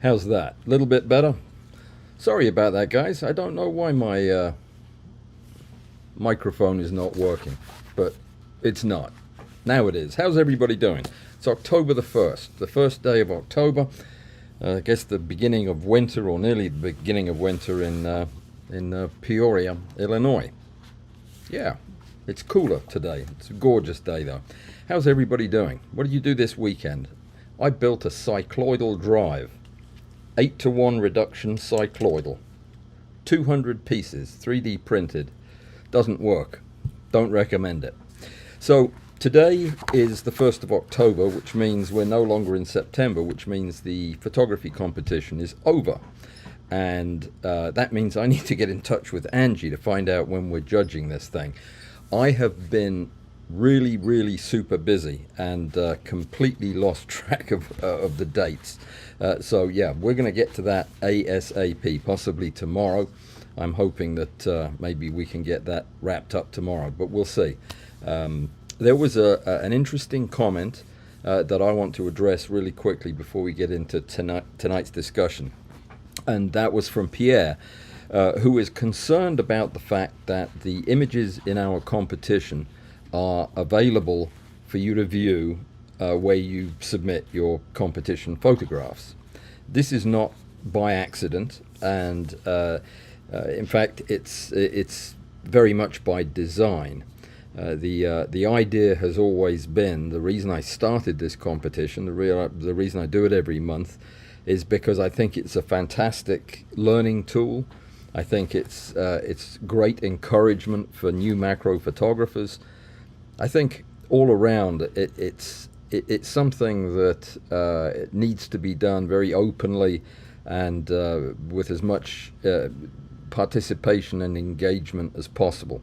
How's that? A little bit better? Sorry about that, guys. I don't know why my microphone is not working, but it's not. Now it is. How's everybody doing? It's October the 1st day of October. I guess the beginning of winter, or nearly the beginning of winter in Peoria, Illinois. Yeah, it's cooler today. It's a gorgeous day, though. How's everybody doing? What did you do this weekend? I built a cycloidal drive. 8-to-1 reduction cycloidal. 200 pieces, 3D printed. Doesn't work. Don't recommend it. So today is the 1st of October, which means we're no longer in September, which means the photography competition is over. And that means I need to get in touch with Angie to find out when we're judging this thing. I have been really super busy and completely lost track of the dates. So yeah, we're going to get to that ASAP, possibly tomorrow. I'm hoping that maybe we can get that wrapped up tomorrow, but we'll see. There was an interesting comment that I want to address really quickly before we get into tonight's discussion. And that was from Pierre, who is concerned about the fact that the images in our competition are available for you to view where you submit your competition photographs. This is not by accident, and in fact, it's very much by design. The idea has always been, the reason I started this competition, the reason I do it every month, is because I think it's a fantastic learning tool. I think it's great encouragement for new macro photographers. I think all around it's something that it needs to be done very openly and with as much participation and engagement as possible.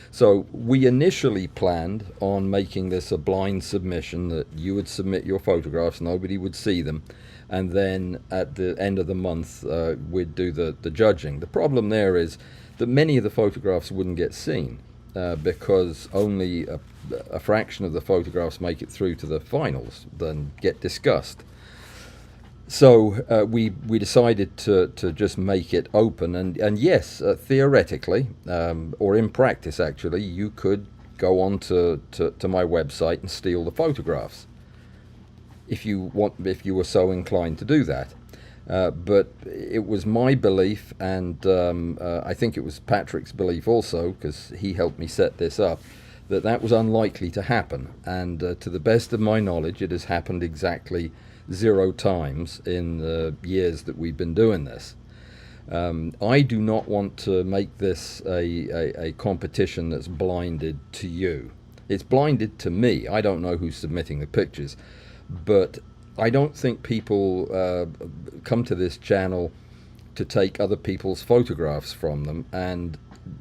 So we initially planned on making this a blind submission, that you would submit your photographs, nobody would see them, and then at the end of the month we'd do the judging. The problem there is that many of the photographs wouldn't get seen because only a fraction of the photographs make it through to the finals, then get discussed. So we decided to just make it open, and yes, theoretically, or in practice actually, you could go on to my website and steal the photographs if you were so inclined to do that. But it was my belief, and I think it was Patrick's belief also, because he helped me set this up, that was unlikely to happen. And to the best of my knowledge, it has happened exactly 0 times in the years that we've been doing this. I do not want to make this a competition that's blinded to you. It's blinded to me. I don't know who's submitting the pictures, but I don't think people come to this channel to take other people's photographs from them, and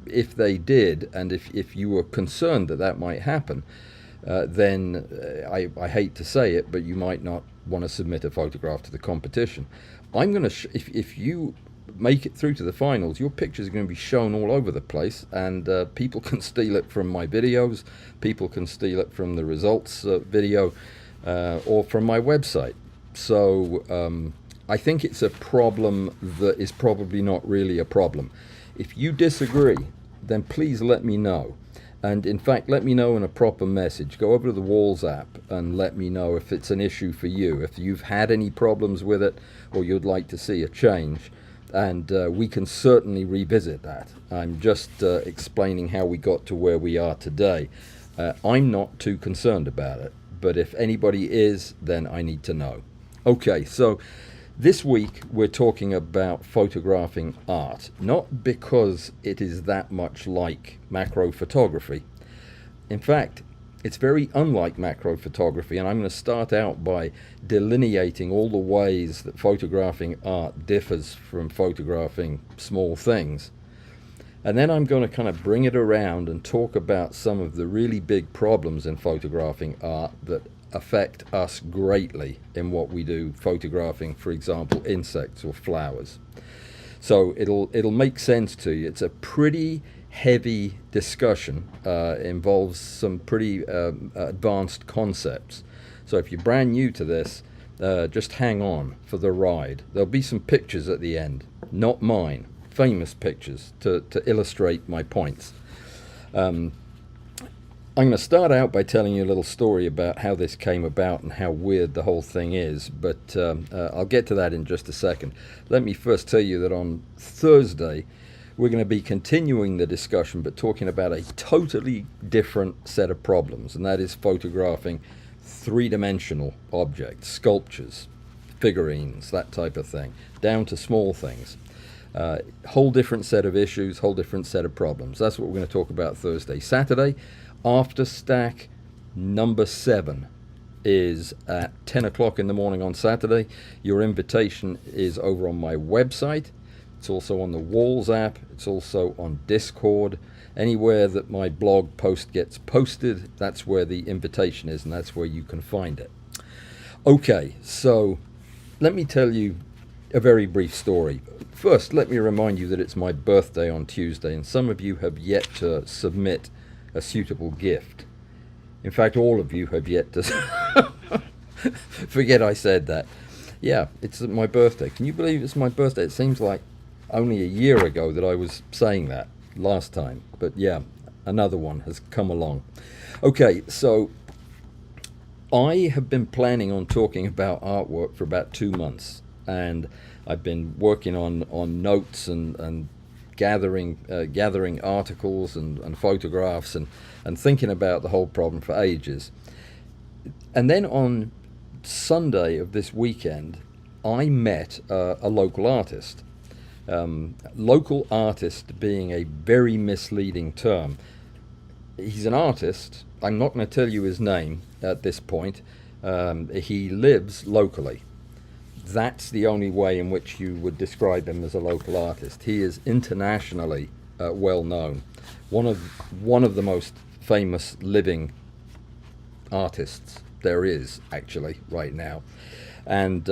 if they did, and if you were concerned that might happen, then I hate to say it, but you might not want to submit a photograph to the competition. I'm going to, if you make it through to the finals, your pictures are going to be shown all over the place, and people can steal it from my videos, people can steal it from the results video, or from my website. So I think it's a problem that is probably not really a problem. If you disagree, then please let me know. And in fact, let me know in a proper message. Go over to the Walls app and let me know if it's an issue for you, if you've had any problems with it, or you'd like to see a change. And we can certainly revisit that. I'm just explaining how we got to where we are today. I'm not too concerned about it, but if anybody is, then I need to know. Okay, so this week we're talking about photographing art, not because it is that much like macro photography. In fact, it's very unlike macro photography, and I'm going to start out by delineating all the ways that photographing art differs from photographing small things. And then I'm going to kind of bring it around and talk about some of the really big problems in photographing art that affect us greatly in what we do, photographing, for example, insects or flowers. So it'll make sense to you. It's a pretty heavy discussion, involves some pretty advanced concepts. So if you're brand new to this, Just hang on for the ride. There'll be some pictures at the end, not mine, famous pictures to illustrate my points. I'm going to start out by telling you a little story about how this came about and how weird the whole thing is, but I'll get to that in just a second. Let me first tell you that on Thursday, we're going to be continuing the discussion, but talking about a totally different set of problems, and that is photographing three-dimensional objects, sculptures, figurines, that type of thing, down to small things. Whole different set of issues, whole different set of problems. That's what we're going to talk about Thursday. Saturday, after stack number 7 is at 10 o'clock in the morning on Saturday. Your invitation is over on my website. It's also on the Walls app. It's also on Discord. Anywhere that my blog post gets posted, that's where the invitation is, and that's where you can find it. Okay, so let me tell you a very brief story. First, let me remind you that it's my birthday on Tuesday, and some of you have yet to submit a suitable gift. In fact, all of you have yet to forget I said that. Yeah, it's my birthday. Can you believe it's my birthday? It seems like only a year ago that I was saying that last time. But yeah, another one has come along. Okay, so I have been planning on talking about artwork for about 2 months, and I've been working on notes and gathering articles and photographs and thinking about the whole problem for ages. And then on Sunday of this weekend, I met a local artist. Local artist being a very misleading term. He's an artist. I'm not going to tell you his name at this point. He lives locally. That's the only way in which you would describe him as a local artist. He is internationally well known. One of the most famous living artists there is, actually, right now. And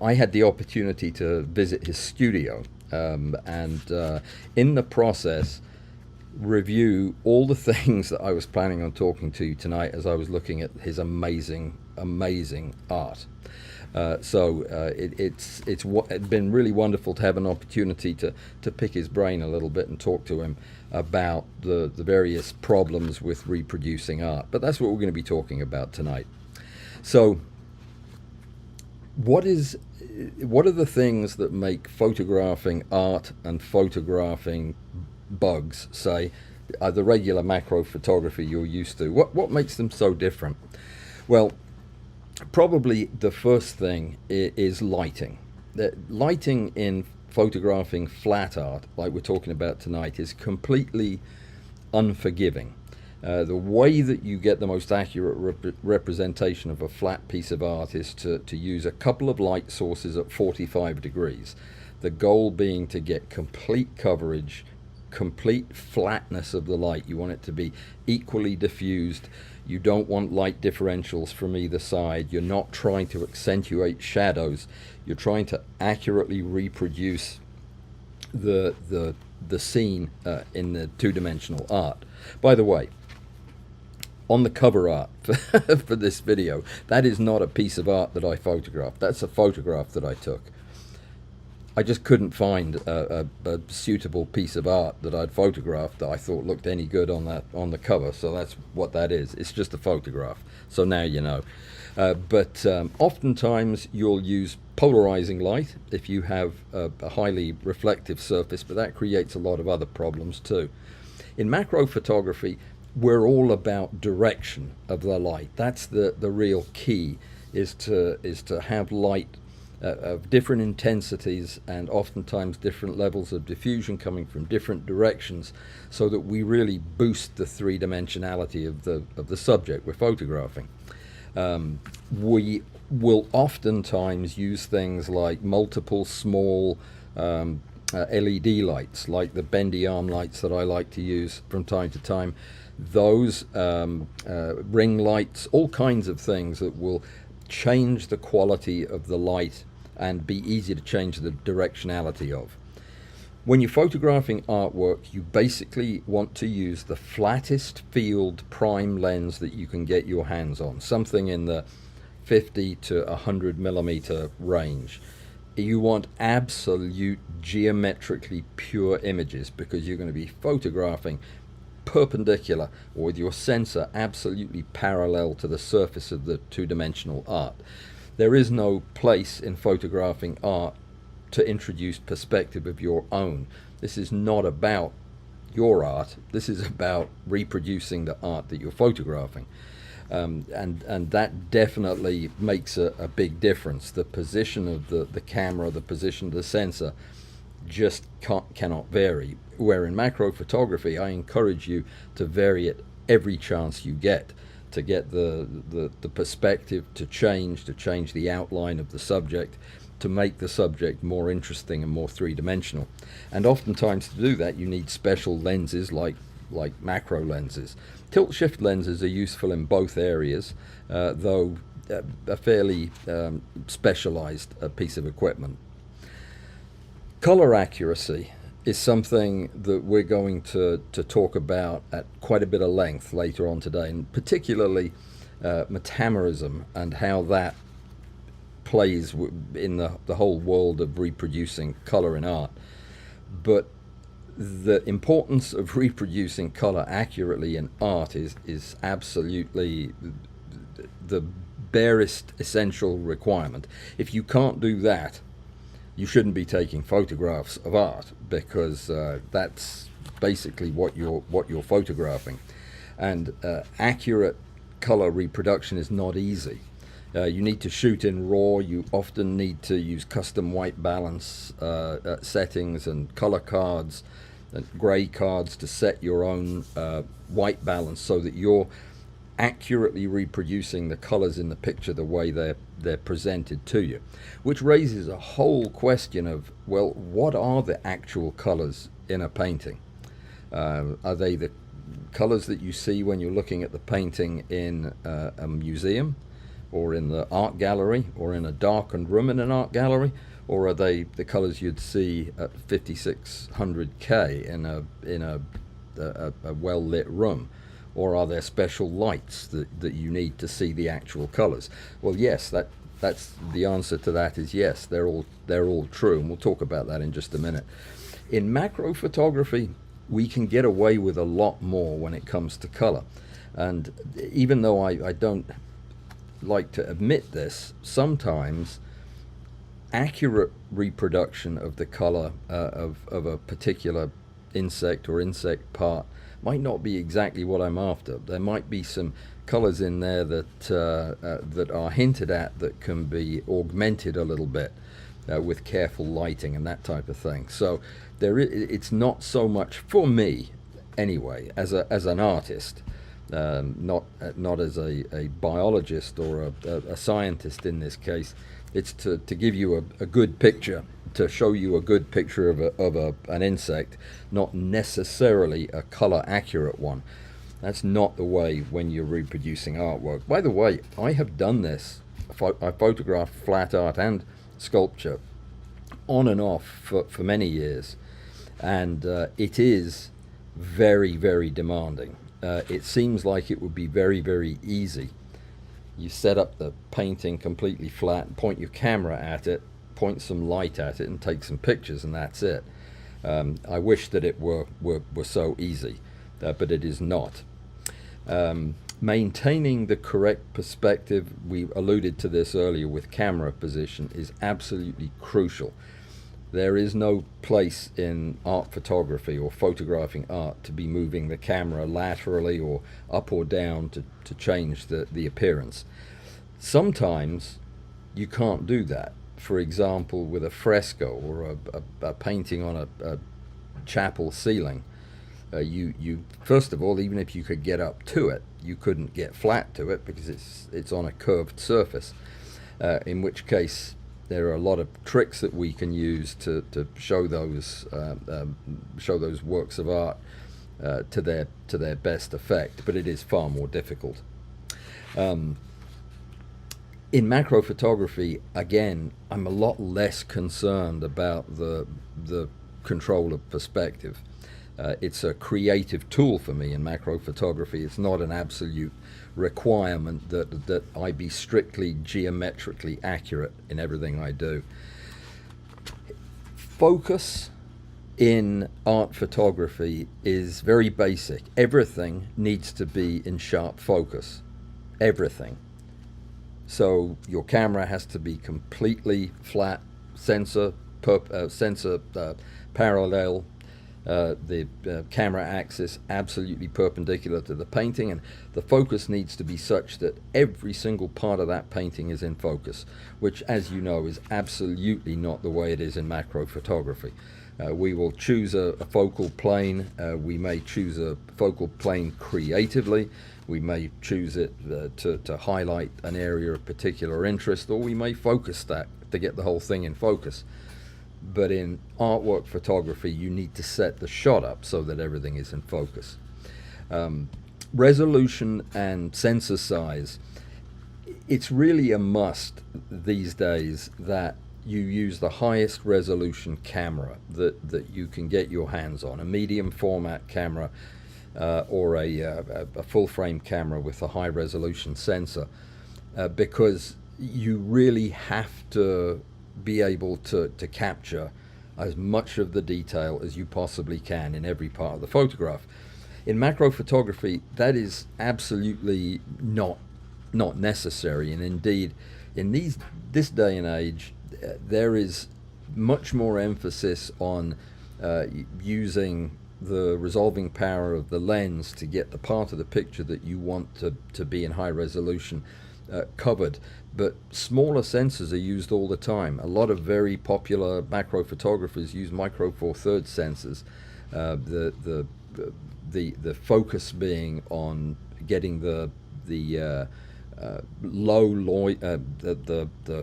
I had the opportunity to visit his studio and in the process review all the things that I was planning on talking to you tonight as I was looking at his amazing art. It's been really wonderful to have an opportunity to pick his brain a little bit and talk to him about the various problems with reproducing art. But that's what we're going to be talking about tonight. So what are the things that make photographing art and photographing bugs, say, the regular macro photography you're used to? What makes them so different? Well, probably the first thing is lighting. The lighting in photographing flat art, like we're talking about tonight, is completely unforgiving. The way that you get the most accurate representation of a flat piece of art is to use a couple of light sources at 45 degrees. The goal being to get complete coverage, complete flatness of the light. You want it to be equally diffused. You don't want light differentials from either side. You're not trying to accentuate shadows. You're trying to accurately reproduce the scene in the two-dimensional art. By the way, on the cover art for this video, that is not a piece of art that I photographed. That's a photograph that I took. I just couldn't find a suitable piece of art that I'd photographed that I thought looked any good on the cover. So that's what that is. It's just a photograph. So now you know. But oftentimes you'll use polarizing light if you have a highly reflective surface, but that creates a lot of other problems too. In macro photography, we're all about direction of the light. That's the real key, is to have light of different intensities and oftentimes different levels of diffusion coming from different directions, so that we really boost the three-dimensionality of the subject we're photographing. We will oftentimes use things like multiple small LED lights, like the bendy arm lights that I like to use from time to time. Those ring lights, all kinds of things that will change the quality of the light and be easy to change the directionality of. When you're photographing artwork, you basically want to use the flattest field prime lens that you can get your hands on, something in the 50 to 100 millimeter range. You want absolute geometrically pure images because you're going to be photographing perpendicular, or with your sensor absolutely parallel to the surface of the two-dimensional art. There is no place in photographing art to introduce perspective of your own. This is not about your art. This is about reproducing the art that you're photographing. And that definitely makes a big difference. The position of the camera, the position of the sensor just cannot vary. Where in macro photography, I encourage you to vary it every chance you get, to get the perspective to change the outline of the subject, to make the subject more interesting and more three-dimensional. And oftentimes to do that, you need special lenses like macro lenses. Tilt shift lenses are useful in both areas, though a fairly specialized piece of equipment. Color accuracy is something that we're going to talk about at quite a bit of length later on today, and particularly metamerism and how that plays in the whole world of reproducing color in art. But the importance of reproducing color accurately in art is absolutely the barest essential requirement. If you can't do that, you shouldn't be taking photographs of art, because that's basically what you're photographing. And accurate color reproduction is not easy. You need to shoot in RAW. You often need to use custom white balance settings and color cards and gray cards to set your own white balance so that you're accurately reproducing the colors in the picture the way they're presented to you, which raises a whole question of, well, what are the actual colors in a painting? Are they the colors that you see when you're looking at the painting in a museum, or in the art gallery, or in a darkened room in an art gallery? Or are they the colors you'd see at 5600K in a well-lit room? Or are there special lights that you need to see the actual colors? Well, yes, that's the answer to that is yes, they're all true, and we'll talk about that in just a minute. In macro photography, we can get away with a lot more when it comes to color. And even though I don't like to admit this, sometimes accurate reproduction of the color of a particular insect or insect part might not be exactly what I'm after. There might be some colors in there that are hinted at that can be augmented a little bit with careful lighting and that type of thing. So it's not so much, for me anyway, as an artist, not as a biologist or a scientist in this case. It's to give you a good picture, to show you a good picture of an insect, not necessarily a color accurate one. That's not the way when you're reproducing artwork. By the way, I have done this. I photographed flat art and sculpture on and off for many years, and it is very, very demanding. It seems like it would be very, very easy. You set up the painting completely flat, point your camera at it, point some light at it, and take some pictures, and that's it. I wish that it were so easy, but it is not. Maintaining the correct perspective, we alluded to this earlier with camera position, is absolutely crucial. There is no place in art photography or photographing art to be moving the camera laterally or up or down to change the appearance. Sometimes you can't do that. For example, with a fresco or a painting on a chapel ceiling, you first of all, even if you could get up to it, you couldn't get flat to it because it's on a curved surface, in which case there are a lot of tricks that we can use to show those works of art to their best effect, but it is far more difficult. In macro photography, again, I'm a lot less concerned about the control of perspective. It's a creative tool for me in macro photography. It's not an absolute requirement that I be strictly geometrically accurate in everything I do. Focus in art photography is very basic. Everything needs to be in sharp focus. Everything. So your camera has to be completely flat, sensor parallel, the camera axis absolutely perpendicular to the painting, and the focus needs to be such that every single part of that painting is in focus, which, as you know, is absolutely not the way it is in macro photography. We will choose a focal plane. We may choose a focal plane creatively. We may choose it to highlight an area of particular interest, or we may focus that to get the whole thing in focus. But in artwork photography, you need to set the shot up so that everything is in focus. Resolution and sensor size. It's really a must these days that you use the highest resolution camera that you can get your hands on, a medium format camera or a full frame camera with a high resolution sensor, because you really have to be able to capture as much of the detail as you possibly can in every part of the photograph. In macro photography, that is absolutely not necessary, and indeed in this day and age there is much more emphasis on using the resolving power of the lens to get the part of the picture that you want to be in high resolution covered. But smaller sensors are used all the time. A lot of very popular macro photographers use micro four thirds sensors. The focus being on getting the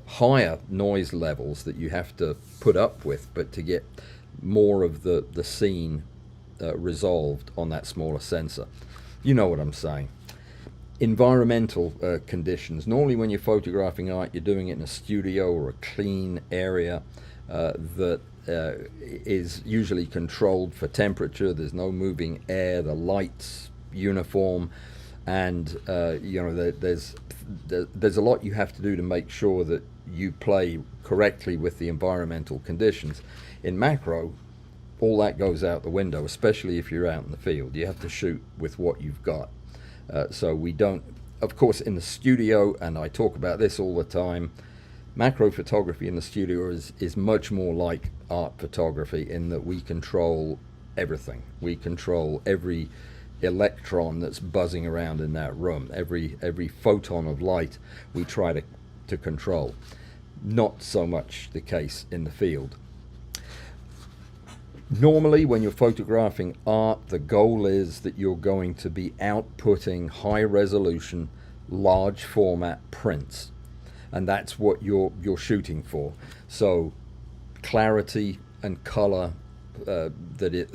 higher noise levels that you have to put up with, but to get more of the scene resolved on that smaller sensor. You know what I'm saying. Environmental conditions. Normally when you're photographing art, you're doing it in a studio or a clean area that is usually controlled for temperature. There's no moving air, the light's uniform, and you know, there's a lot you have to do to make sure that you play correctly with the environmental conditions. In macro, all that goes out the window, especially if you're out in the field. You have to shoot with what you've got. So we don't, of course, in the studio, and I talk about this all the time, macro photography in the studio is much more like art photography in that we control everything. We control every electron that's buzzing around in that room. Every photon of light we try to control. Not so much the case in the field. Normally when you're photographing art, the goal is that you're going to be outputting high resolution, large format prints, and that's what you're shooting for. So clarity and color that it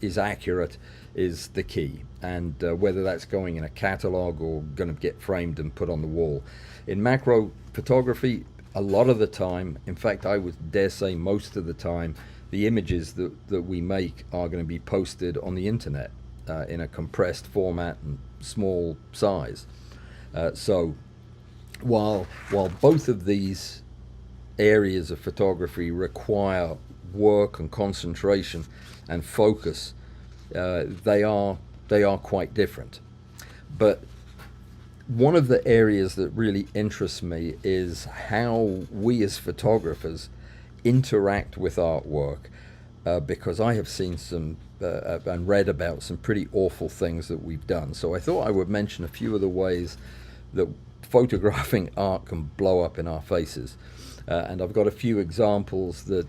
is accurate is the key, and whether that's going in a catalog or going to get framed and put on the wall. In macro photography, a lot of the time, in fact I would dare say most of the time, the images that we make are going to be posted on the internet in a compressed format and small size. So while both of these areas of photography require work and concentration and focus, they are quite different. But one of the areas that really interests me is how we as photographers interact with artwork, because I have seen some and read about some pretty awful things that we've done. So I thought I would mention a few of the ways that photographing art can blow up in our faces. And I've got a few examples that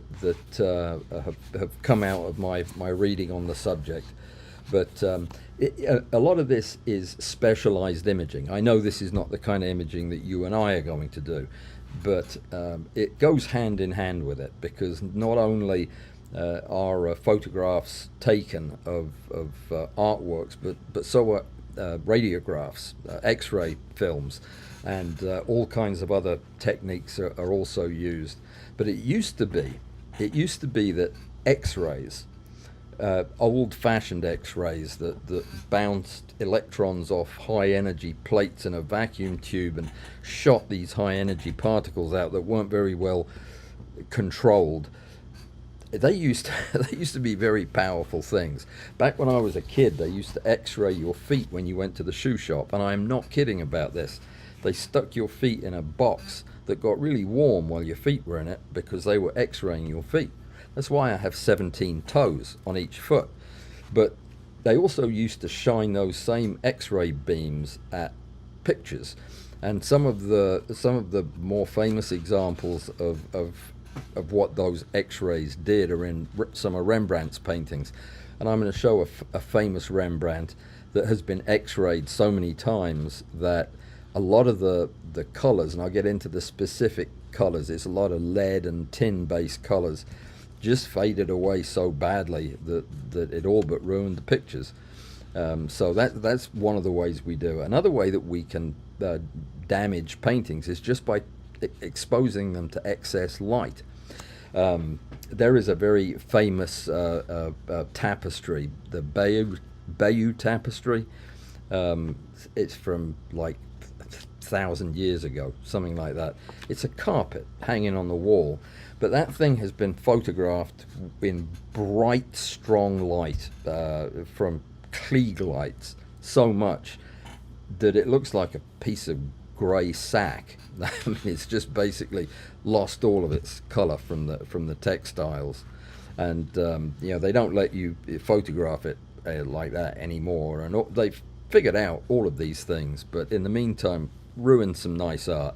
have come out of my reading on the subject. But a lot of this is specialized imaging. I know this is not the kind of imaging that you and I are going to do, but it goes hand in hand with it, because not only are photographs taken of artworks, but so are radiographs, X-ray films, and all kinds of other techniques are also used. But it used to be that X-rays old-fashioned X-rays that bounced electrons off high-energy plates in a vacuum tube and shot these high-energy particles out that weren't very well controlled. They used to, they used to be very powerful things. Back when I was a kid, they used to X-ray your feet when you went to the shoe shop, and I am not kidding about this. They stuck your feet in a box that got really warm while your feet were in it because they were X-raying your feet. That's why I have 17 toes on each foot. But they also used to shine those same X-ray beams at pictures, and some of the more famous examples of what those X-rays did are in some of Rembrandt's paintings. And I'm going to show a famous Rembrandt that has been X-rayed so many times that a lot of the colors, and I'll get into the specific colors, it's a lot of lead and tin based colors, just faded away so badly that it all but ruined the pictures. So that's one of the ways we do it. Another way that we can damage paintings is just by exposing them to excess light. There is a very famous tapestry, the Bayeux tapestry. It's from like 1,000 years ago, something like that. It's a carpet hanging on the wall, but that thing has been photographed in bright, strong light from Klieg lights so much that it looks like a piece of grey sack. I mean, it's just basically lost all of its colour from the textiles, and they don't let you photograph it like that anymore. And they've figured out all of these things, but in the meantime, ruined some nice art.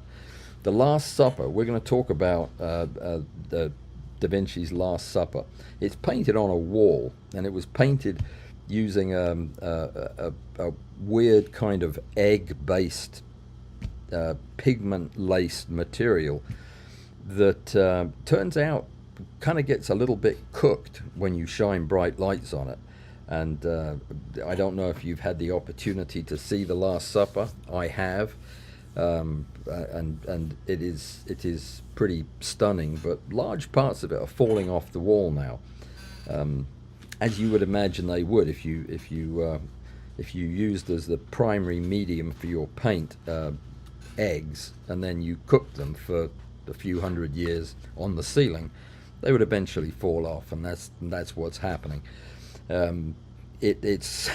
The Last Supper. We're going to talk about the Da Vinci's Last Supper. It's painted on a wall, and it was painted using a weird kind of egg-based pigment-laced material that turns out kind of gets a little bit cooked when you shine bright lights on it. And I don't know if you've had the opportunity to see The Last Supper. I have, and it is pretty stunning. But large parts of it are falling off the wall now, as you would imagine they would if you used as the primary medium for your paint eggs, and then you cooked them for a few hundred years on the ceiling. They would eventually fall off, and that's what's happening. It's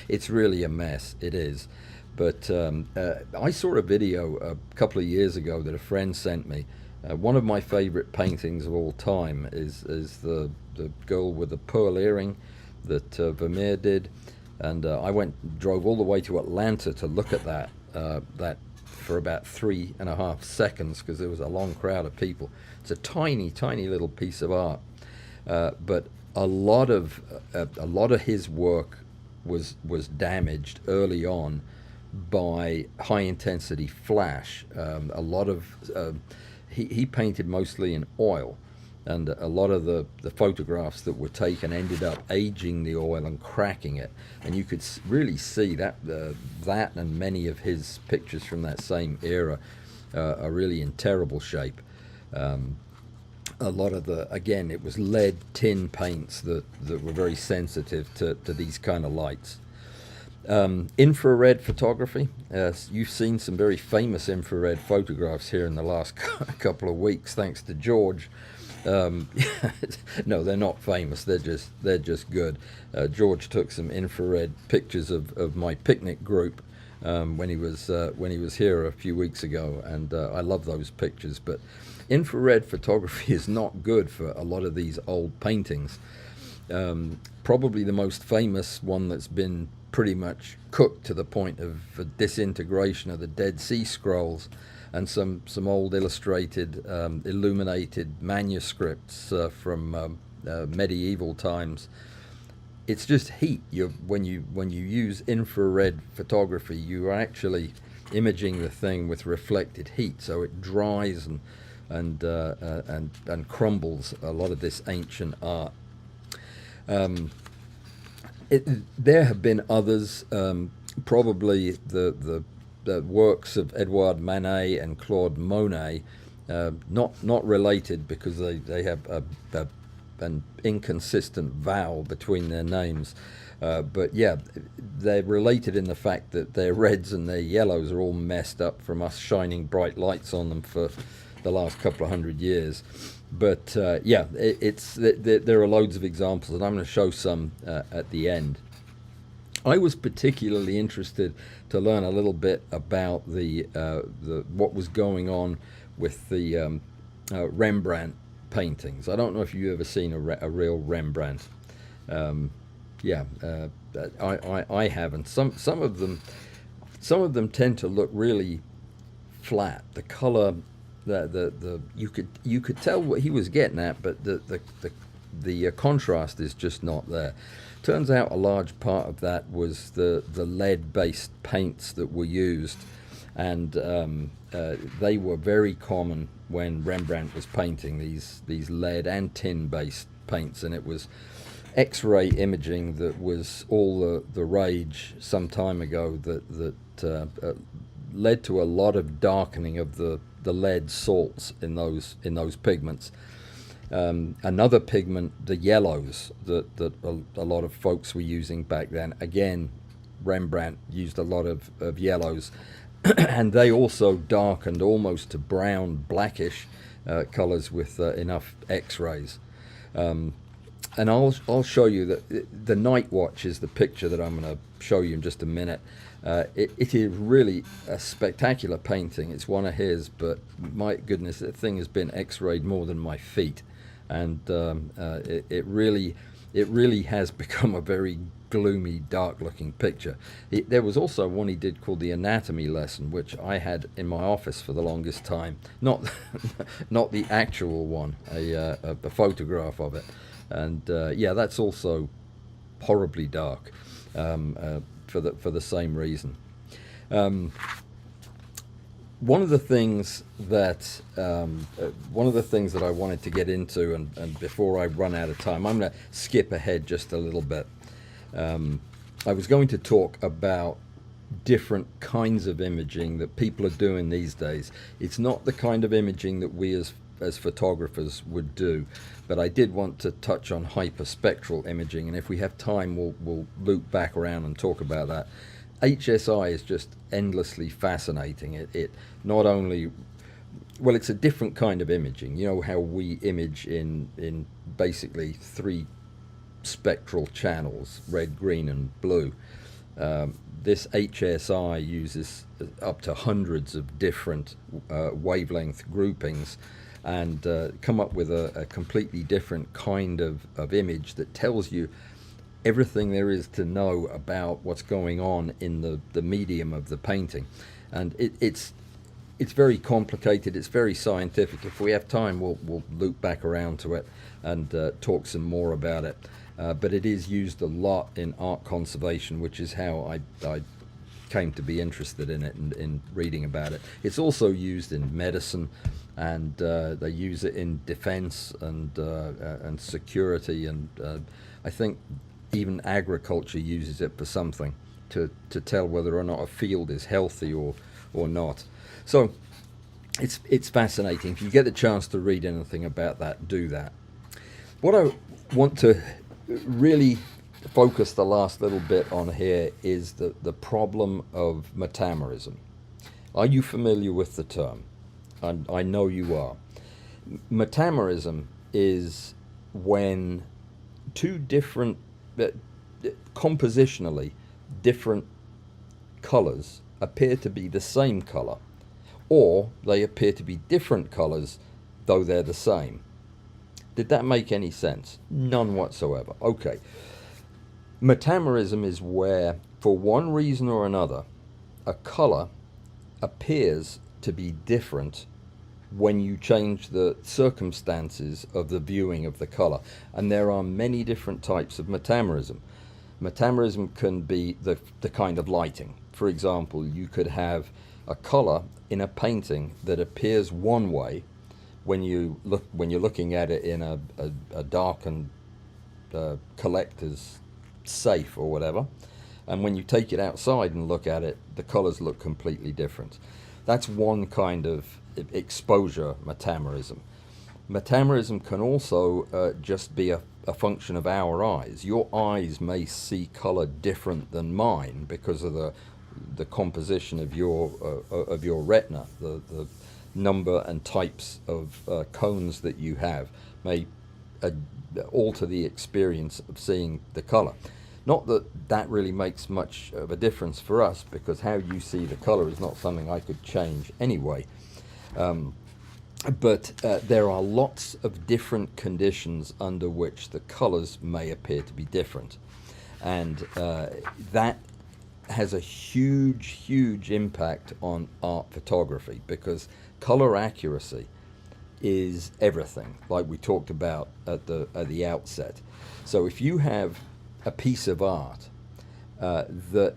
it's really a mess. It is. But I saw a video a couple of years ago that a friend sent me. One of my favorite paintings of all time is the girl with the pearl earring that Vermeer did, and I drove all the way to Atlanta to look at that for about 3.5 seconds because there was a long crowd of people. It's a tiny little piece of art, but a lot of his work was damaged early on by high intensity flash. A lot of he painted mostly in oil, and a lot of the photographs that were taken ended up aging the oil and cracking it, and you could really see that and many of his pictures from that same era are really in terrible shape. A lot of again, it was lead tin paints that were very sensitive to these kind of lights. Infrared photography. You've seen some very famous infrared photographs here in the last couple of weeks, thanks to George. No, they're not famous. They're just good. George took some infrared pictures of my picnic group when he was here a few weeks ago, and I love those pictures. But infrared photography is not good for a lot of these old paintings. Probably the most famous one that's been pretty much cooked to the point of disintegration of the Dead Sea Scrolls and some old illustrated, illuminated manuscripts from medieval times. It's just heat. When you use infrared photography, you are actually imaging the thing with reflected heat, so it dries and crumbles a lot of this ancient art. There have been others, probably the works of Edouard Manet and Claude Monet, not related because they have a and inconsistent vowel between their names. But yeah, they're related in the fact that their reds and their yellows are all messed up from us shining bright lights on them for the last couple of 100 years. But yeah, there are loads of examples, and I'm going to show some at the end. I was particularly interested to learn a little bit about the what was going on with the Rembrandt paintings. I don't know if you've ever seen a real Rembrandt. Yeah, I haven't. Some of them tend to look really flat. The color, the you could tell what he was getting at, but the contrast is just not there. Turns out a large part of that was the lead-based paints that were used, and they were very common when Rembrandt was painting these lead and tin-based paints, and it was X-ray imaging that was all the rage some time ago that led to a lot of darkening of the lead salts in those pigments. Another pigment, the yellows, that a lot of folks were using back then. Again, Rembrandt used a lot of yellows, and they also darkened almost to brown, blackish colors with enough X-rays. And I'll show you that the Night Watch is the picture that I'm going to show you in just a minute. It is really a spectacular painting. It's one of his, but my goodness, that thing has been X-rayed more than my feet, and it really has become a very gloomy, dark-looking picture. There was also one he did called the Anatomy Lesson, which I had in my office for the longest time. Not not the actual one, a photograph of it. And yeah, that's also horribly dark for the same reason. One of the things that I wanted to get into, and before I run out of time, I'm going to skip ahead just a little bit. I was going to talk about different kinds of imaging that people are doing these days. It's not the kind of imaging that we as photographers would do, but I did want to touch on hyperspectral imaging, and if we have time we'll loop back around and talk about that. HSI is just endlessly fascinating. It not only, well, it's a different kind of imaging. You know how we image in basically 3 spectral channels, red, green and blue. This HSI uses up to hundreds of different wavelength groupings, and come up with a completely different kind of image that tells you everything there is to know about what's going on in the medium of the painting. And it's very complicated, it's very scientific. If we have time, we'll loop back around to it and talk some more about it. But it is used a lot in art conservation, which is how I came to be interested in it and in reading about it. It's also used in medicine, and they use it in defense and security, and I think even agriculture uses it for something to tell whether or not a field is healthy or not. So it's fascinating. If you get the chance to read anything about that, do that. What I want to really focus the last little bit on here is the problem of metamerism. Are you familiar with the term? I know you are. Metamerism is when two different, compositionally different colors appear to be the same color, or they appear to be different colors though they're the same. Did that make any sense? None whatsoever. Okay. Metamerism is where, for one reason or another, a color appears to be different when you change the circumstances of the viewing of the color. And there are many different types of metamerism. Metamerism can be the kind of lighting. For example, you could have a color in a painting that appears one way when you're looking at it in a darkened collector's safe or whatever, and when you take it outside and look at it, the colors look completely different. That's one kind of exposure metamerism. Metamerism can also just be a function of our eyes. Your eyes may see color different than mine because of the composition of your retina. The number and types of cones that you have may uh, alter the experience of seeing the color. Not that that really makes much of a difference for us, because how you see the color is not something I could change anyway. But there are lots of different conditions under which the colors may appear to be different. And that has a huge impact on art photography, because color accuracy is everything, like we talked about at the outset. So if you have a piece of art that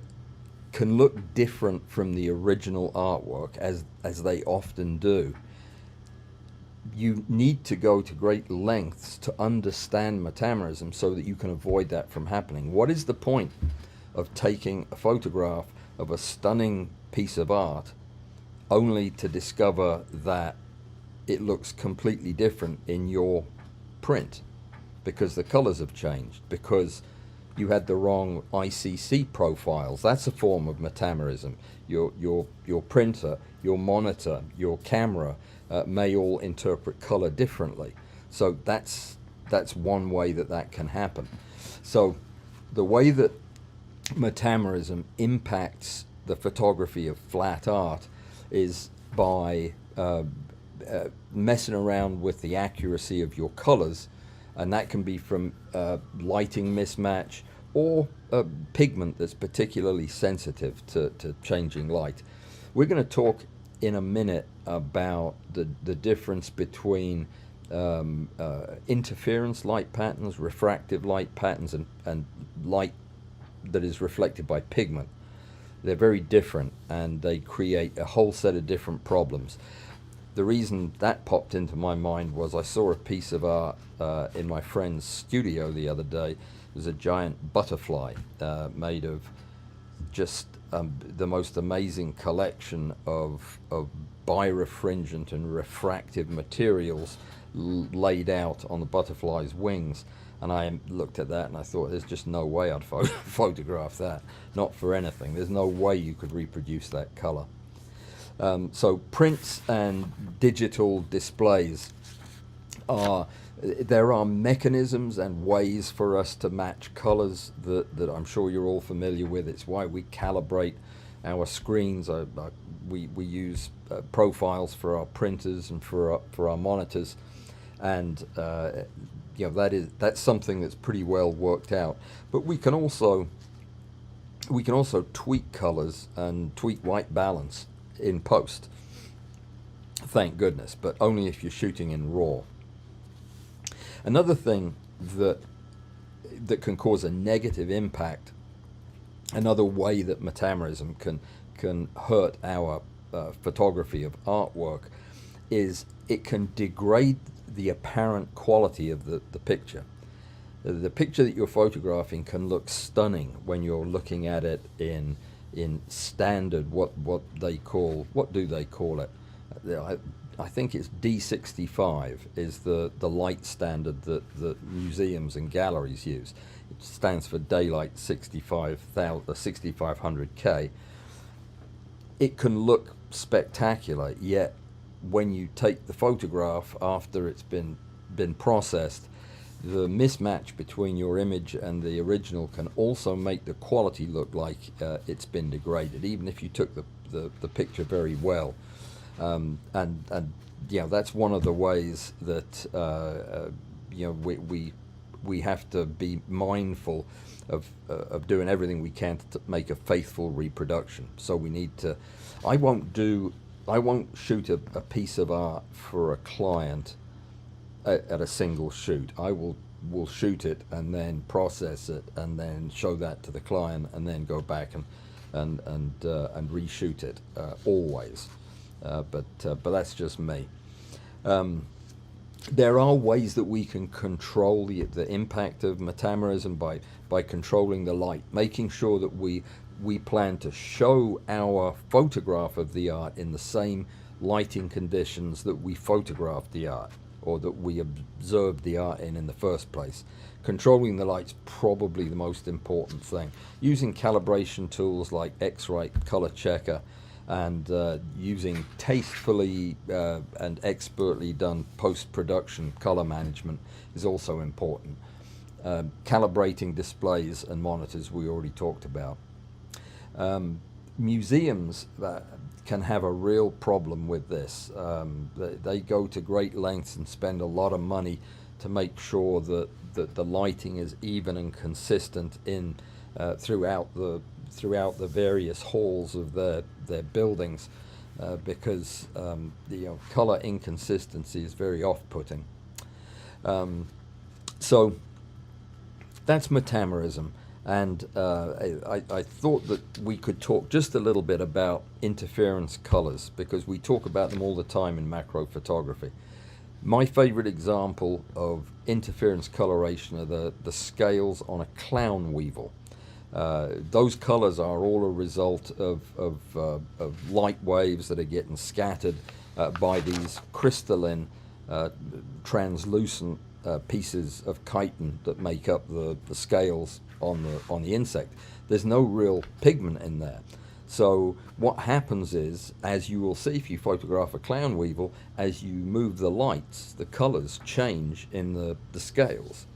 can look different from the original artwork, as they often do, you need to go to great lengths to understand metamerism so that you can avoid that from happening. What is the point of taking a photograph of a stunning piece of art only to discover that it looks completely different in your print because the colors have changed, because you had the wrong ICC profiles? That's a form of metamerism. Your printer, your monitor, your camera may all interpret color differently. So that's one way that can happen. So the way that metamerism impacts the photography of flat art is by messing around with the accuracy of your colors, and that can be from lighting mismatch or pigment that's particularly sensitive to changing light. We're going to talk in a minute about the difference between interference light patterns, refractive light patterns, and light that is reflected by pigment. They're very different, and they create a whole set of different problems. The reason that popped into my mind was I saw a piece of art in my friend's studio the other day. It was a giant butterfly made of just the most amazing collection of birefringent and refractive materials laid out on the butterfly's wings. And I looked at that and I thought, there's just no way I'd photograph that. Not for anything. There's no way you could reproduce that color. So prints and digital displays there are mechanisms and ways for us to match colors that I'm sure you're all familiar with. It's why we calibrate our screens. We use profiles for our printers and for our monitors, and that's something that's pretty well worked out. But we can also tweak colors and tweak white balance in post, thank goodness, but only if you're shooting in RAW. Another thing that can cause a negative impact, another way that metamerism can hurt our photography of artwork, is it can degrade the apparent quality of the picture. The picture that you're photographing can look stunning when you're looking at it in standard, what do they call it? I think it's D65 is the light standard that museums and galleries use. It stands for daylight 6500K. It can look spectacular, yet when you take the photograph after it's been processed, the mismatch between your image and the original can also make the quality look like it's been degraded, even if you took the picture very well. And that's one of the ways that we have to be mindful of doing everything we can to make a faithful reproduction. So we need to. I won't shoot a piece of art for a client at a single shoot. I will shoot it and then process it and then show that to the client and then go back and reshoot it always. But that's just me. There are ways that we can control the impact of metamerism by controlling the light, making sure that we plan to show our photograph of the art in the same lighting conditions that we photographed the art. or that we observed the art in the first place. Controlling the light's probably the most important thing. Using calibration tools like X-Rite Color Checker and using tastefully and expertly done post-production color management is also important. Calibrating displays and monitors we already talked about. Museums can have a real problem with this. They go to great lengths and spend a lot of money to make sure that the lighting is even and consistent in throughout the various halls of their buildings, because the color inconsistency is very off-putting. So that's metamerism. And I thought that we could talk just a little bit about interference colors, because we talk about them all the time in macro photography. My favorite example of interference coloration are the scales on a clown weevil. Those colors are all a result of light waves that are getting scattered by these crystalline, translucent pieces of chitin that make up the scales on the insect. There's no real pigment in there. So what happens is, as you will see if you photograph a clown weevil, as you move the lights, the colors change in the scales.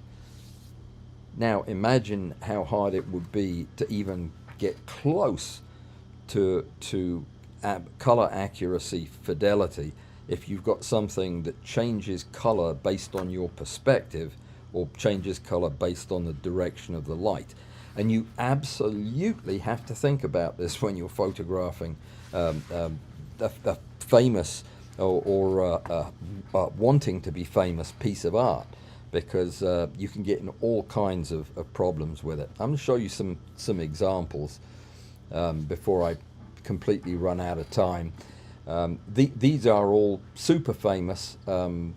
Now imagine how hard it would be to even get close to color accuracy, fidelity, if you've got something that changes color based on your perspective or changes color based on the direction of the light. And you absolutely have to think about this when you're photographing a famous or wanting to be famous piece of art, because you can get in all kinds of problems with it. I'm going to show you some examples before I completely run out of time. These are all super famous, and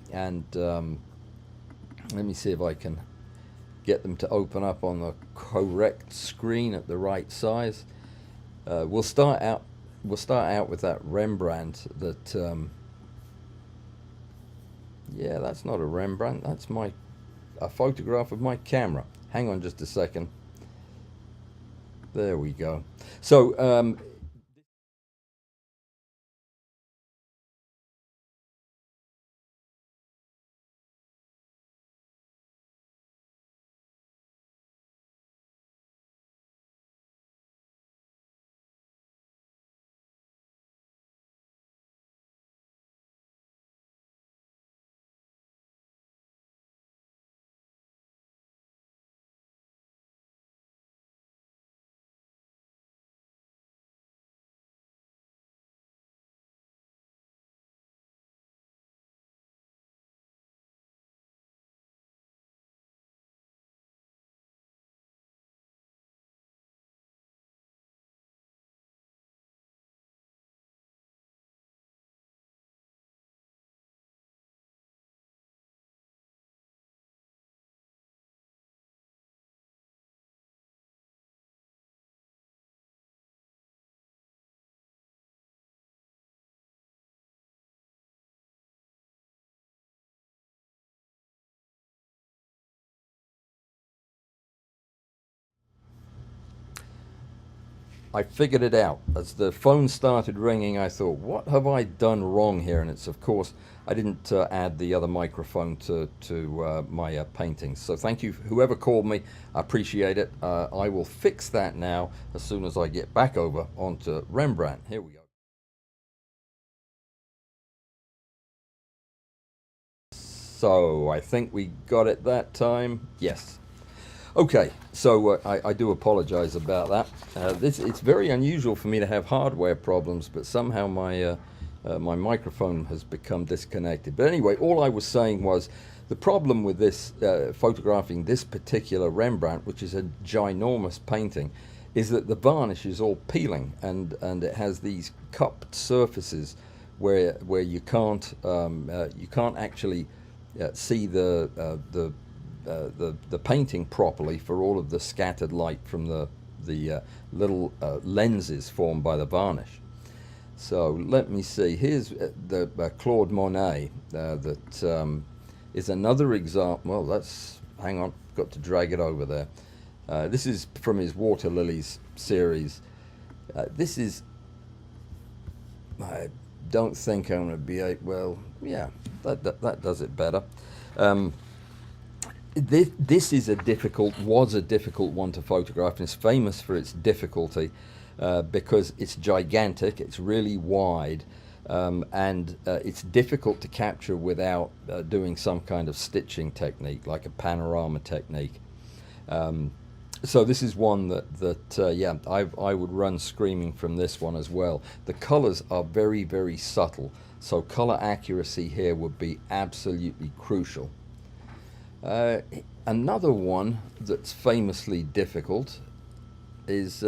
let me see if I can get them to open up on the correct screen at the right size. We'll start out with that Rembrandt. That yeah, that's not a Rembrandt. That's a photograph of my camera. Hang on just a second. There we go. So I figured it out. As the phone started ringing, I thought, what have I done wrong here? And it's, of course, I didn't add the other microphone to my paintings. So thank you, whoever called me. I appreciate it. I will fix that now as soon as I get back over onto Rembrandt. Here we go. So I think we got it that time. Yes. Okay, so I do apologize about that. It's very unusual for me to have hardware problems, but somehow my microphone has become disconnected. But anyway, all I was saying was the problem with this photographing this particular Rembrandt, which is a ginormous painting, is that the varnish is all peeling, and it has these cupped surfaces where you can't actually see the painting properly for all of the scattered light from the little lenses formed by the varnish. So let me see. Here's the Claude Monet that is another example. Well, that's, hang on, got to drag it over there. This is from his Water Lilies series. This is, I don't think I'm going to be able, well, yeah, that does it better. This is was a difficult one to photograph, and it's famous for its difficulty because it's gigantic, it's really wide, and it's difficult to capture without doing some kind of stitching technique, like a panorama technique. So this is one that yeah, I would run screaming from this one as well. The colors are very, very subtle, so color accuracy here would be absolutely crucial. Another one that's famously difficult is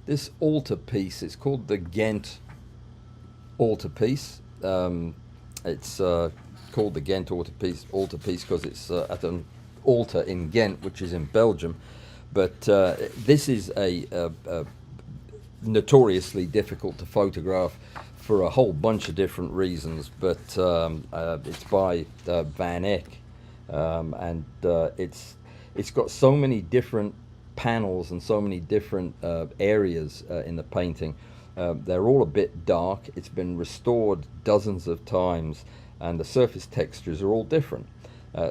this altarpiece. It's called the Ghent altarpiece. It's called the Ghent altarpiece because it's at an altar in Ghent, which is in Belgium. But this is a notoriously difficult to photograph for a whole bunch of different reasons. But it's by Van Eyck. And it's got so many different panels and so many different areas in the painting. They're all a bit dark. It's been restored dozens of times, and the surface textures are all different.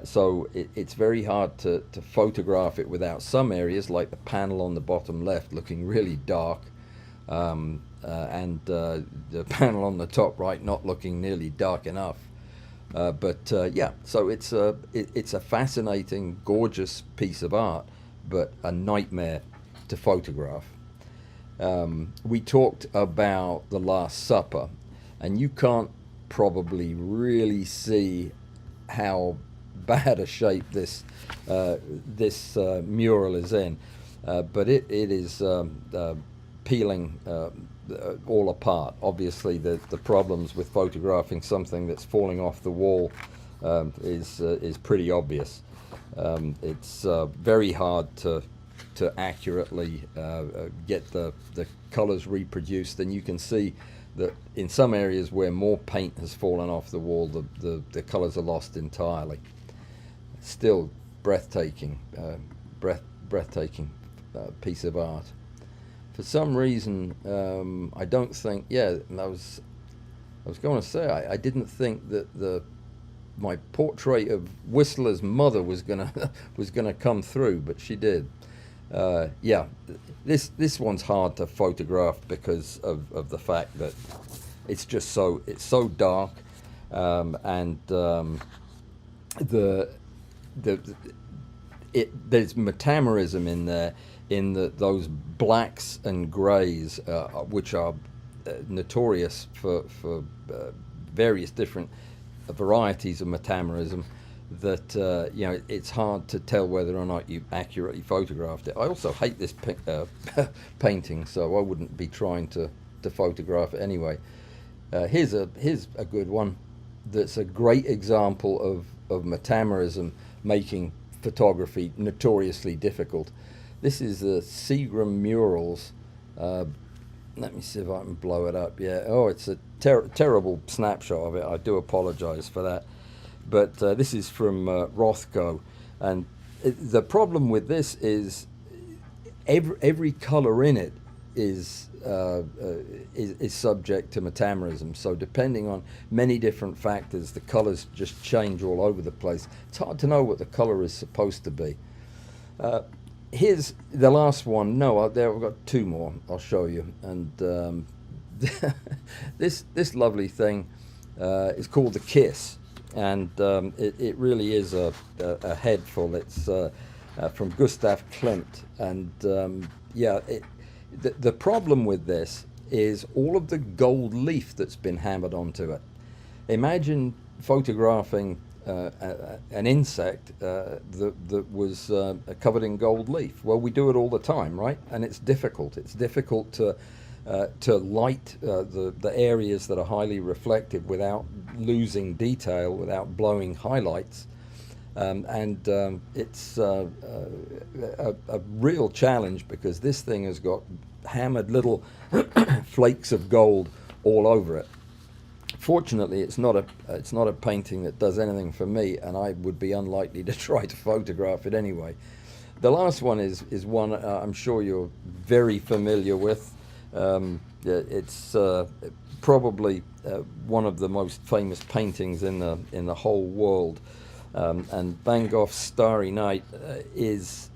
So it's very hard to photograph it without some areas, like the panel on the bottom left looking really dark, and the panel on the top right not looking nearly dark enough. But yeah, so it's a fascinating, gorgeous piece of art, but a nightmare to photograph. We talked about The Last Supper, and you can't probably really see how bad a shape this mural is in, but it is peeling all apart. Obviously, the problems with photographing something that's falling off the wall is pretty obvious. It's very hard to accurately get the colors reproduced, and you can see that in some areas where more paint has fallen off the wall, the colors are lost entirely. Still breathtaking, breathtaking piece of art. For some reason, I don't think. Yeah, I was going to say I didn't think that my portrait of Whistler's mother was gonna come through, but she did. Yeah, this one's hard to photograph because of the fact that it's so dark, and there's metamerism in there, in those blacks and greys, which are notorious for various different varieties of metamerism, that you know, it's hard to tell whether or not you accurately photographed it. I also hate this painting, so I wouldn't be trying to photograph it anyway. Here's a good one that's a great example of metamerism making photography notoriously difficult. This is the Seagram murals. Let me see if I can blow it up. Yeah. Oh, it's a terrible snapshot of it. I do apologize for that. But this is from Rothko, and the problem with this is every color in it is subject to metamerism. So depending on many different factors, the colors just change all over the place. It's hard to know what the color is supposed to be. Here's the last one. No, I've got two more. I'll show you. And this lovely thing is called The Kiss, and it really is a headful. It's from Gustav Klimt, and yeah, the problem with this is all of the gold leaf that's been hammered onto it. Imagine photographing an insect that was covered in gold leaf. Well, we do it all the time, right? And it's difficult. It's difficult to light the areas that are highly reflective without losing detail, without blowing highlights. And it's a real challenge, because this thing has got hammered little flakes of gold all over it. Fortunately, it's not a painting that does anything for me, and I would be unlikely to try to photograph it anyway. The last one is one I'm sure you're very familiar with. It's probably one of the most famous paintings in the whole world, and Van Gogh's Starry Night is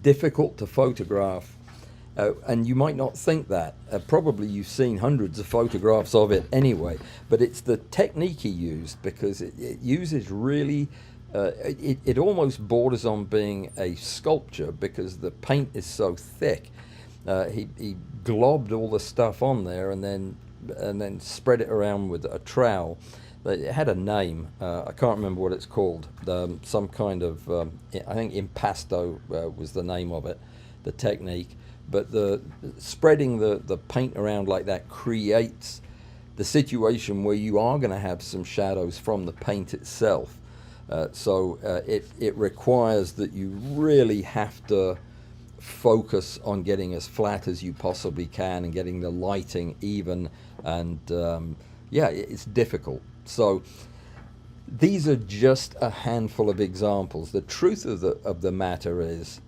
difficult to photograph. And you might not think that. Probably you've seen hundreds of photographs of it anyway, but it's the technique he used, because it uses really, it almost borders on being a sculpture, because the paint is so thick. He globbed all the stuff on there and then spread it around with a trowel. It had a name. I can't remember what it's called. Some kind of, I think impasto was the name of it, the technique. But the spreading the paint around like that creates the situation where you are going to have some shadows from the paint itself. So it requires that you really have to focus on getting as flat as you possibly can and getting the lighting even. And yeah, it's difficult. So these are just a handful of examples. The truth of the matter is,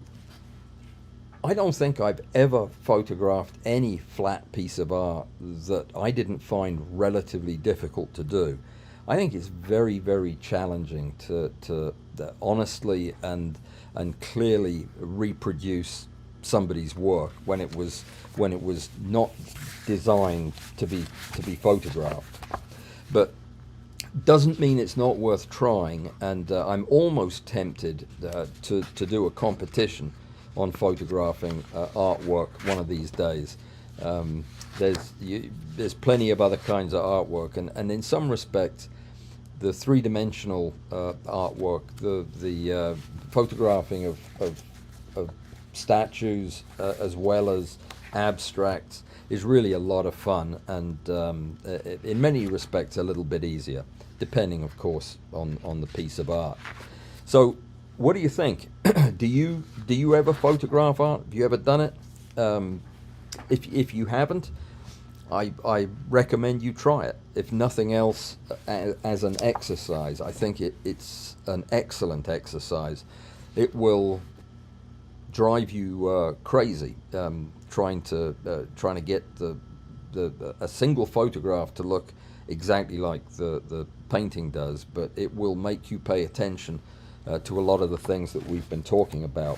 I don't think I've ever photographed any flat piece of art that I didn't find relatively difficult to do. I think it's very, very challenging to honestly and clearly reproduce somebody's work when it was not designed to be photographed. But doesn't mean it's not worth trying. And I'm almost tempted to do a competition on photographing artwork one of these days. There's plenty of other kinds of artwork, and in some respects, the three-dimensional artwork, the photographing of statues as well as abstracts is really a lot of fun, and in many respects a little bit easier, depending, of course, on the piece of art. So, what do you think? Do you ever photograph art? Have you ever done it? If you haven't, I recommend you try it. If nothing else, as an exercise, I think it's an excellent exercise. It will drive you crazy trying to get a single photograph to look exactly like the painting does, but it will make you pay attention to a lot of the things that we've been talking about.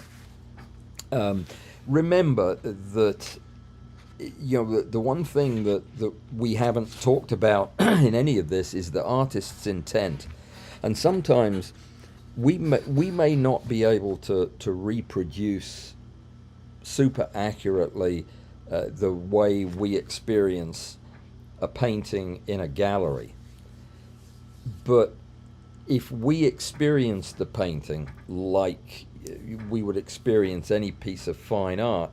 Remember that the one thing that we haven't talked about in any of this is the artist's intent, and sometimes we may not be able to reproduce super accurately the way we experience a painting in a gallery, but if we experience the painting like we would experience any piece of fine art,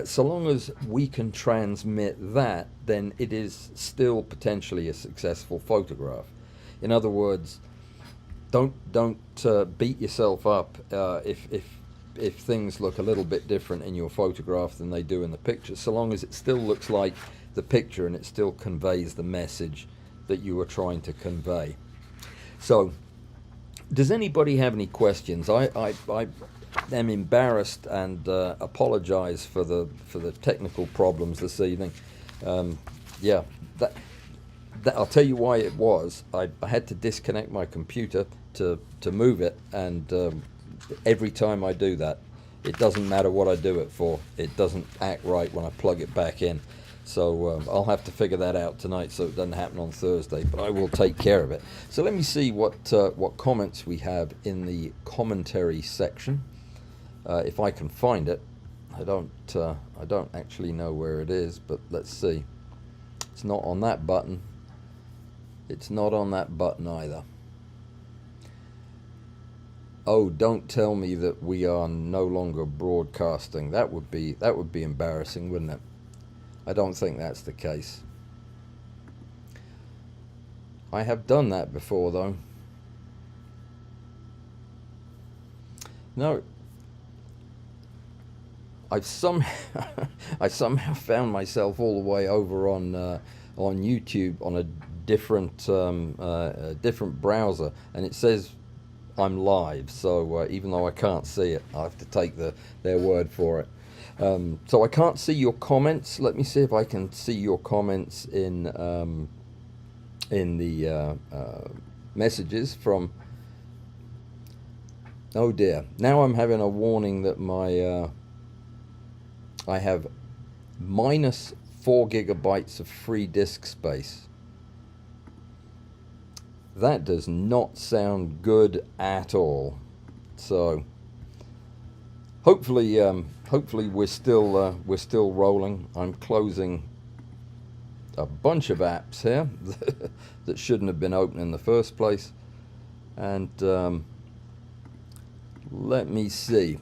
so long as we can transmit that, then it is still potentially a successful photograph. In other words, don't beat yourself up if things look a little bit different in your photograph than they do in the picture, so long as it still looks like the picture and it still conveys the message that you were trying to convey. So, does anybody have any questions? I am embarrassed and apologize for the technical problems this evening. Yeah, that I'll tell you why it was. I had to disconnect my computer to move it, and every time I do that, it doesn't matter what I do it for. It doesn't act right when I plug it back in. So I'll have to figure that out tonight so it doesn't happen on Thursday, but I will take care of it. So let me see what comments we have in the commentary section. If I can find it. I don't actually know where it is, but let's see. It's not on that button. It's not on that button either. Oh, don't tell me that we are no longer broadcasting. That would be embarrassing, wouldn't it? I don't think that's the case. I have done that before, though. No. I somehow found myself all the way over on YouTube on a different different browser, and it says I'm live. So even though I can't see it, I have to take their word for it. So I can't see your comments. Let me see if I can see your comments in the messages from. Oh dear! Now I'm having a warning that my I have minus 4 gigabytes of free disk space. That does not sound good at all. So hopefully we're still rolling. I'm closing a bunch of apps here that shouldn't have been open in the first place, and let me see.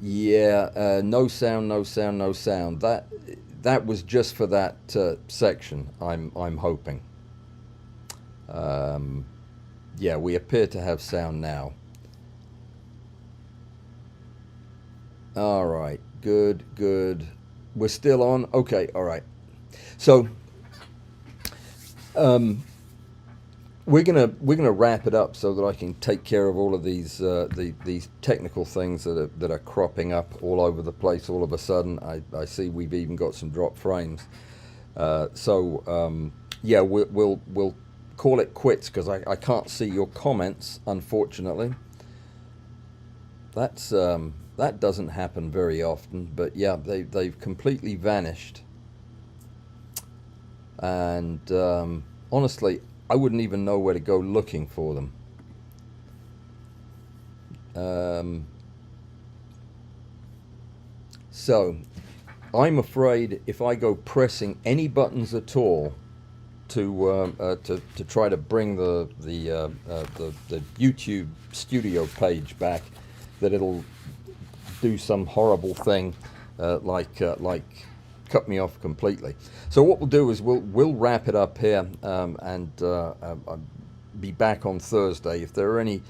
No sound, no sound, no sound. That was just for that section. I'm hoping. Yeah, we appear to have sound now. All right, good. We're still on. Okay, all right. So we're gonna wrap it up so that I can take care of all of these these technical things that are cropping up all over the place. All of a sudden, I see we've even got some drop frames. Yeah, we'll call it quits because I can't see your comments, unfortunately. That doesn't happen very often, but yeah, they've completely vanished. And honestly, I wouldn't even know where to go looking for them. So I'm afraid if I go pressing any buttons at all to try to bring the YouTube studio page back, that it'll do some horrible thing like cut me off completely. So what we'll do is we'll wrap it up here, and I'll be back on Thursday. If there are any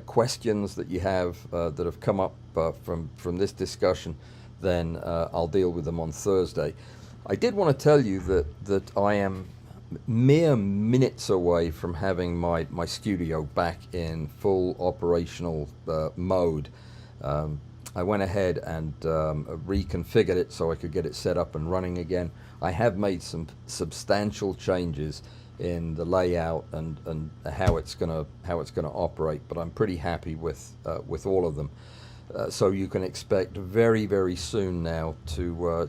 questions that you have that have come up from this discussion, then I'll deal with them on Thursday. I did want to tell you that I am mere minutes away from having my studio back in full operational mode. I went ahead and reconfigured it so I could get it set up and running again. I have made some substantial changes in the layout and how it's gonna operate, but I'm pretty happy with all of them. So you can expect very soon now to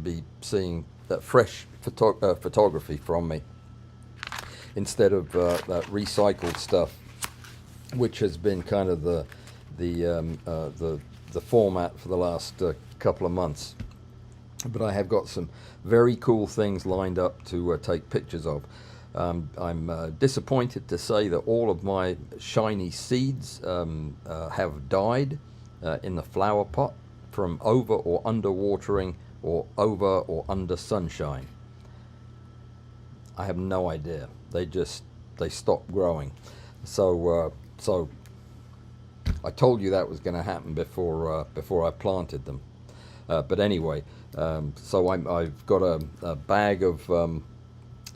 be seeing fresh photography from me instead of that recycled stuff, which has been kind of the format for the last couple of months. But I have got some very cool things lined up to take pictures of. I'm disappointed to say that all of my shiny seeds have died in the flower pot from over or under watering or over or under sunshine. I have no idea. They stopped growing. So I told you that was going to happen before I planted them. But anyway, so I've got a bag of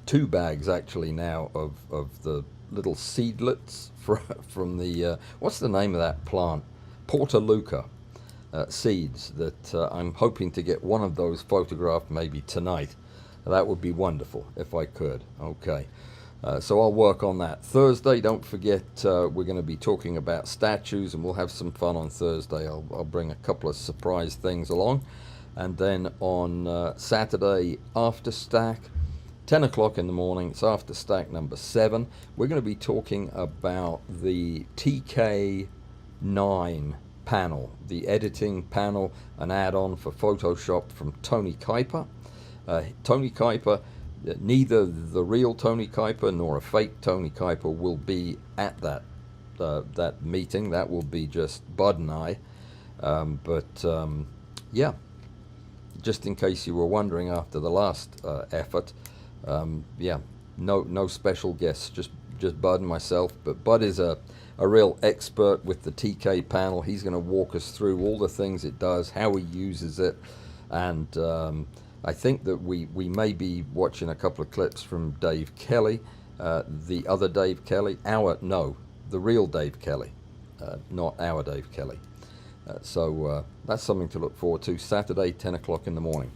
2 bags actually now of the little seedlets from the what's the name of that plant? Portaluca seeds that I'm hoping to get one of those photographed maybe tonight. That would be wonderful if I could. Okay. So I'll work on that. Thursday, don't forget, we're going to be talking about statues, and we'll have some fun on Thursday. I'll bring a couple of surprise things along. And then on Saturday, after stack, 10 o'clock in the morning, it's after stack number 7. We're going to be talking about the TK9 panel, the editing panel, an add-on for Photoshop from Tony Kuiper. Tony Kuiper, neither the real Tony Kuiper nor a fake Tony Kuiper will be at that meeting. That will be just Bud and I. Yeah, just in case you were wondering after the last effort, yeah, no special guests, just Bud and myself. But Bud is a real expert with the TK panel. He's going to walk us through all the things it does, how he uses it, And I think that we may be watching a couple of clips from Dave Kelly, the other Dave Kelly, the real Dave Kelly, not our Dave Kelly. So that's something to look forward to, Saturday, 10 o'clock in the morning.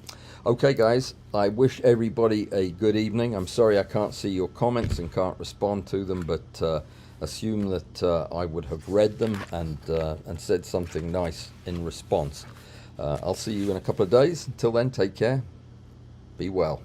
Okay, guys, I wish everybody a good evening. I'm sorry I can't see your comments and can't respond to them, but assume that I would have read them and said something nice in response. I'll see you in a couple of days. Until then, take care. Be well.